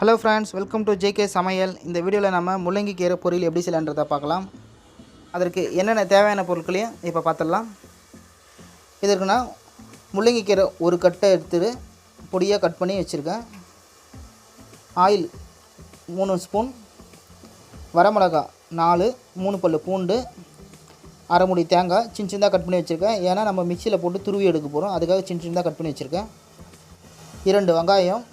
Hello friends, welcome to JK Samayal. இந்த வீடியோல நாம முள்ளங்கி கீரை பொரியல் எப்படி செய்யலாம்ன்றத பார்க்கலாம். அதற்கு என்னென்ன தேவையான பொருட்களையும் இப்ப பார்த்தறலாம். இதற்கு நான் முள்ளங்கி கீரை ஒரு கட்டை எடுத்து பொடியா கட் பண்ணி வச்சிருக்கேன். ஆயில் 3 ஸ்பூன், வரமிளகாய் 4, 3 பல்லு பூண்டு, அரை மூடி தேங்காய் சின்னதா கட் பண்ணி வச்சிருக்கேன். ஏனா நம்ம மிக்ஸில போட்டு துருவி எடுக்க போறோம். அதுக்காக சின்னதா கட் பண்ணி வச்சிருக்கேன். 2 வெங்காயம்,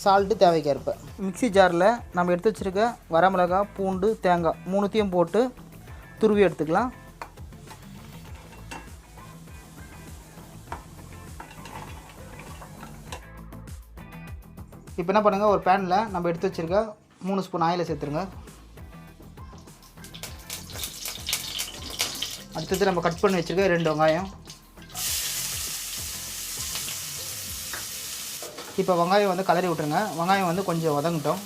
சால்ட் தேவைக்கேற்ப. மிக்ஸி ஜாரில் நம்ம எடுத்து வச்சிருக்க வரமிளகாய், பூண்டு, தேங்காய் மூணுத்தையும் போட்டு துருவி எடுத்துக்கலாம். இப்போ என்ன பண்ணுங்க, ஒரு பேனில் நம்ம எடுத்து வச்சிருக்க 3 ஸ்பூன் ஆயிலை சேர்த்துருங்க. அடுத்தது நம்ம கட் பண்ணி வச்சிருக்க 2 வெங்காயம். இப்போ வெங்காயம் வந்து கலரி விட்டுருங்க. வெங்காயம் வந்து கொஞ்சம் வதங்கட்டும்.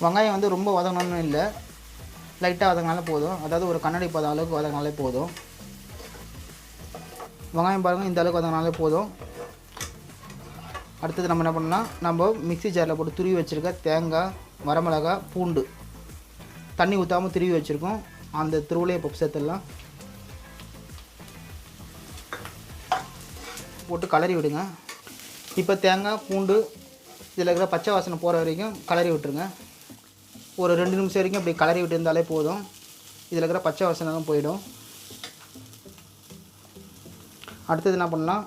வெங்காயம் வந்து ரொம்ப வதங்கணும்னு இல்லை, லைட்டாக வதங்கினாலே போதும். அதாவது ஒரு கண்ணாடி பதம் அளவுக்கு வதங்கினாலே போதும். வெங்காயம் பாருங்கள், இந்த அளவுக்கு வதங்கினாலே போதும். அடுத்தது நம்ம என்ன பண்ணலாம், நம்ம மிக்ஸி ஜாரில் போட்டு துருவி வச்சுருக்க தேங்காய், வரமிளகாய், பூண்டு தண்ணி ஊற்றாமல் துருவி வச்சுருக்கோம். அந்த துருவிலையை இப்போ சேர்த்துடலாம். போட்டு கலரி விடுங்க. இப்போ தேங்காய், பூண்டு இதில் இருக்கிற பச்சை வாசனை போகிற வரைக்கும் கலரி விட்டுருங்க. ஒரு 2 நிமிஷம் வரைக்கும் அப்படி கலரி விட்டு இருந்தாலே போதும். இதில் இருக்கிற பச்சை வாசனைலாம் போயிடும். அடுத்தது என்ன பண்ணலாம்,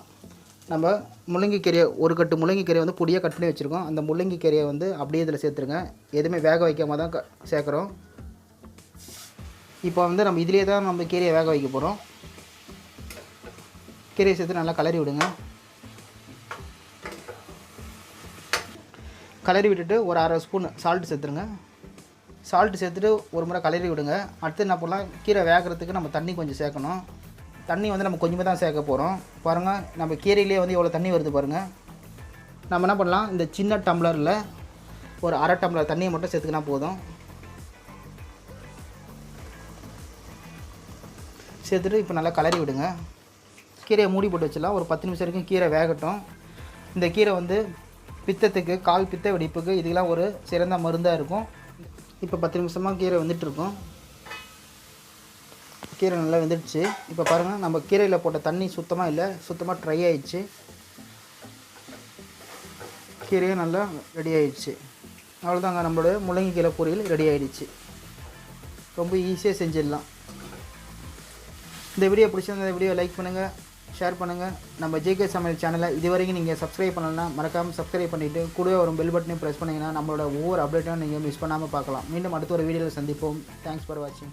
நம்ம முள்ளங்கி கீரையை ஒரு கட்டு முள்ளங்கி கீரையை வந்து பொடியாக கட் பண்ணி வச்சுருக்கோம். அந்த முள்ளங்கி கீரையை வந்து அப்படியே இதில் சேர்த்துருங்க. எதுவுமே வேக வைக்காம தான் சேர்க்குறோம். இப்போ வந்து நம்ம இதிலே தான் நம்ம கீரையை வேக வைக்க போகிறோம். கீரையை சேர்த்து நல்லா கலரி விடுங்க. கலரி விட்டுட்டு ஒரு அரை ஸ்பூன் சால்ட் சேர்த்துருங்க. சால்ட் சேர்த்துட்டு ஒரு முறை கலரி விடுங்க. அடுத்து என்ன பண்ணலாம், கீரை வேகிறதுக்கு நம்ம தண்ணி கொஞ்சம் சேர்க்கணும். தண்ணி வந்து நம்ம கொஞ்சமாக தான் சேர்க்க போகிறோம். பாருங்கள், நம்ம கீரையிலே வந்து எவ்வளோ தண்ணி வருது பாருங்கள். நம்ம என்ன பண்ணலாம், இந்த சின்ன டம்ளரில் ஒரு அரை டம்ளர் தண்ணியை மட்டும் சேர்த்துக்கினா போதும். சேர்த்துட்டு இப்போ நல்லா கலரி விடுங்க. கீரையை மூடி போட்டு வச்சிடலாம். ஒரு 10 நிமிஷம் வரைக்கும் கீரை வேகட்டும். இந்த கீரை வந்து பித்தத்துக்கு, கால் பித்த வெடிப்புக்கு இதெல்லாம் ஒரு சிறந்த மருந்தாக இருக்கும். இப்போ 10 நிமிஷமாக கீரை வெந்துட்டுருக்கும். கீரை நல்லா வெந்துடுச்சு. இப்போ பாருங்கள், நம்ம கீரையில் போட்ட தண்ணி சுத்தமாக இல்லை, சுத்தமாக ட்ரை ஆகிடுச்சு. கீரையும் நல்லா ரெடி ஆகிடுச்சு. அவ்வளோதாங்க, நம்மளோட முள்ளங்கி கீரை பொரியல் ரெடி ஆகிடுச்சு. ரொம்ப ஈஸியாக செஞ்சிடலாம். இந்த வீடியோ பிடிச்சிருந்தா இந்த வீடியோ லைக் பண்ணுங்கள், ஷேர் பண்ணுங்கள். நம்ம ஜேகே சமையல் சேனலை இதுவரைக்கும் நீங்கள் சப்ஸ்கிரைப் பண்ணலன்னா மறக்காமல் சப்ஸ்கிரைப் பண்ணிவிட்டு கூடவே ஒரு பெல் பட்டனையும் ப்ரெஸ் பண்ணிங்கன்னா நம்மளோட ஒவ்வொரு அப்டேட்டும் நீங்கள் மிஸ் பண்ணாமல் பார்க்கலாம். மீண்டும் அடுத்த ஒரு வீடியோவில் சந்திப்போம். தேங்க்ஸ் ஃபார் வாட்சிங்.